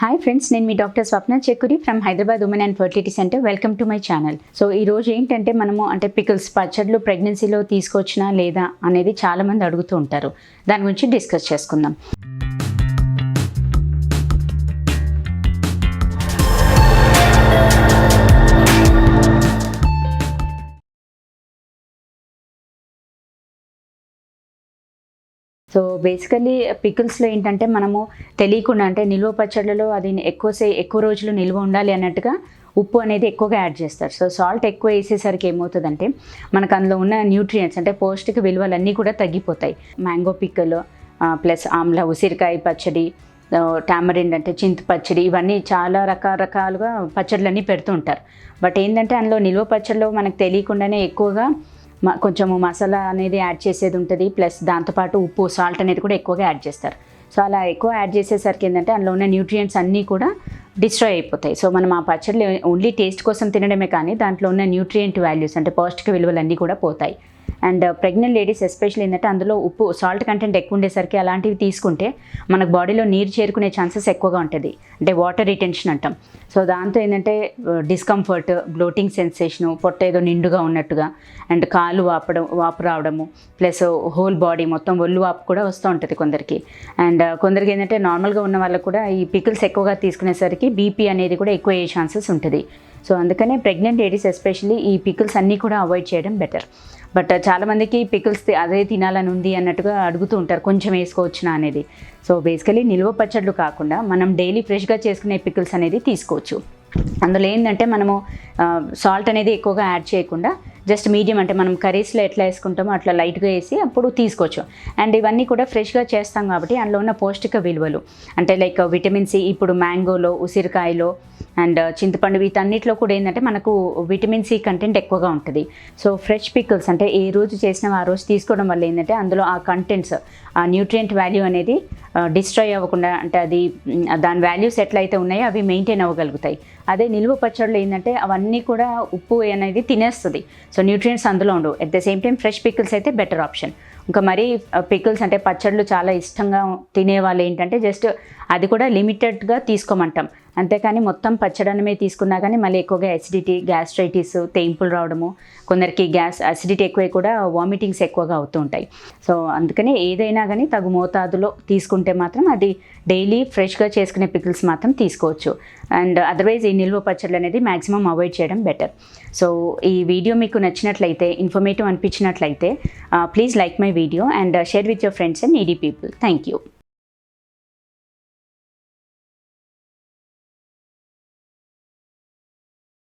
Hi friends, నేను మీ doctor Swapna Chekkuri from Hyderabad women and fertility centre. Welcome to my channel. So ఈ రోజు ఏంటంటే మనము పికిల్స్ పచ్చళ్ళు ప్రెగ్నెన్సీలో తీసుకొచ్చినా లేదా అనేది చాలామంది అడుగుతూ ఉంటారు. దాని గురించి డిస్కస్ చేసుకుందాం. సో బేసికలీ పికిల్స్లో ఏంటంటే మనము తెలియకుండా నిల్వ పచ్చళ్ళలో అది ఎక్కువ రోజులు నిల్వ ఉండాలి అన్నట్టుగా ఉప్పు అనేది ఎక్కువగా యాడ్ చేస్తారు. సో సాల్ట్ ఎక్కువ వేసేసరికి ఏమవుతుందంటే మనకు అందులో ఉన్న న్యూట్రియంట్స్ పౌష్టిక విలువలన్నీ కూడా తగ్గిపోతాయి. మ్యాంగో పిక్కల్ ప్లస్ ఆమ్లా, ఉసిరికాయ పచ్చడి, టామరిండ్ చింత పచ్చడి, ఇవన్నీ చాలా రకరకాలుగా పచ్చళ్ళన్నీ పెడుతూ ఉంటారు. బట్ ఏంటంటే అందులో నిల్వ పచ్చళ్ళలో మనకు తెలియకుండానే ఎక్కువగా కొంచెము మసాలా అనేది యాడ్ చేసేది ఉంటుంది. ప్లస్ దాంతోపాటు ఉప్పు, సాల్ట్ అనేది కూడా ఎక్కువగా యాడ్ చేస్తారు. సో అలా ఎక్కువ యాడ్ చేసేసరికి అందులో ఉన్న న్యూట్రియంట్స్ అన్నీ కూడా డిస్ట్రాయ్ అయిపోతాయి. సో మనం ఆ పచ్చళ్ళు ఓన్లీ టేస్ట్ కోసం తినడమే కానీ దాంట్లో ఉన్న న్యూట్రియంట్ వాల్యూస్ పౌష్టిక విలువలు అన్నీ కూడా పోతాయి. అండ్ ప్రెగ్నెంట్ లేడీస్ ఎస్పెషల్లీ అందులో ఉప్పు, సాల్ట్ కంటెంట్ ఎక్కువ ఉండేసరికి అలాంటివి తీసుకుంటే మనకు బాడీలో నీరు చేరుకునే ఛాన్సెస్ ఎక్కువగా ఉంటుంది. వాటర్ రిటెన్షన్ అంటాం. సో దాంతో డిస్కంఫర్ట్, బ్లోటింగ్ సెన్సేషను, పొట్ట ఏదో నిండుగా ఉన్నట్టుగా, అండ్ కాలు వాపు రావడము, ప్లస్ హోల్ బాడీ మొత్తం ఒళ్ళు వాపు కూడా వస్తూ ఉంటుంది కొందరికి. అండ్ కొందరికి నార్మల్గా ఉన్న వాళ్ళకు కూడా ఈ పికిల్స్ ఎక్కువగా తీసుకునేసరికి బీపీ అనేది కూడా ఎక్కువ అయ్యే ఛాన్సెస్ ఉంటుంది. సో అందుకనే ప్రెగ్నెంట్ లేడీస్ ఎస్పెషల్లీ ఈ పికిల్స్ అన్నీ కూడా అవాయిడ్ చేయడం బెటర్. బట్ చాలామందికి పికిల్స్ అదే తినాలని ఉంది అన్నట్టుగా అడుగుతూ ఉంటారు, కొంచెం వేసుకోవచ్చునా అనేది. సో బేసికలీ నిల్వ పచ్చళ్ళు కాకుండా మనం డైలీ ఫ్రెష్గా చేసుకునే పికిల్స్ అనేది తీసుకోవచ్చు. అందులో ఏంటంటే మనము సాల్ట్ అనేది ఎక్కువగా యాడ్ చేయకుండా జస్ట్ మీడియం మనం కర్రీస్లో ఎట్లా వేసుకుంటామో అట్లా లైట్గా వేసి అప్పుడు తీసుకోవచ్చు. అండ్ ఇవన్నీ కూడా ఫ్రెష్గా చేస్తాం కాబట్టి అందులో ఉన్న పౌష్టిక విలువలు లైక్ విటమిన్ సి, ఇప్పుడు మ్యాంగోలో, ఉసిరికాయలో అండ్ చింతపండు, వీటన్నిటిలో కూడా మనకు విటమిన్ సి కంటెంట్ ఎక్కువగా ఉంటుంది. సో ఫ్రెష్ పికిల్స్ ఏ రోజు చేసినా ఆ రోజు తీసుకోవడం వల్ల అందులో ఆ కంటెంట్స్, ఆ న్యూట్రియంట్ వాల్యూ అనేది డిస్ట్రాయ్ అవ్వకుండా అది దాని వాల్యూస్ ఎట్లయితే ఉన్నాయో అవి మెయింటైన్ అవ్వగలుగుతాయి. అదే నిల్వ పచ్చళ్ళు అవన్నీ కూడా ఉప్పు అనేది తినేస్తుంది. సో న్యూట్రియంట్స్ అందులో ఉండవు. At the same time fresh pickles అయితే బెటర్ ఆప్షన్. ఇంకా మరీ పికిల్స్ పచ్చళ్ళు చాలా ఇష్టంగా తినేవాళ్ళు జస్ట్ అది కూడా లిమిటెడ్గా తీసుకోమంటాం. అంతేకాని మొత్తం పచ్చడనమే తీసుకున్నా కానీ మళ్ళీ ఎక్కువగా ఎసిడిటీ, గ్యాస్ట్రైటిస్, తేంపులు రావడము, కొందరికి అసిడిటీ ఎక్కువ కూడా వామిటింగ్స్ ఎక్కువగా అవుతూ ఉంటాయి. సో అందుకనే ఏదైనా కానీ తగు మోతాదులో తీసుకుంటే మాత్రం అది డైలీ ఫ్రెష్గా చేసుకునే పికిల్స్ మాత్రం తీసుకోవచ్చు. అండ్ అదర్వైజ్ ఈ నిల్వ పచ్చళ్ళు అనేది మ్యాక్సిమం అవాయిడ్ చేయడం బెటర్. సో ఈ వీడియో మీకు నచ్చినట్లయితే, ఇన్ఫర్మేటివ్ అనిపించినట్లయితే please like my video and share with your friends and needy people. Thank you.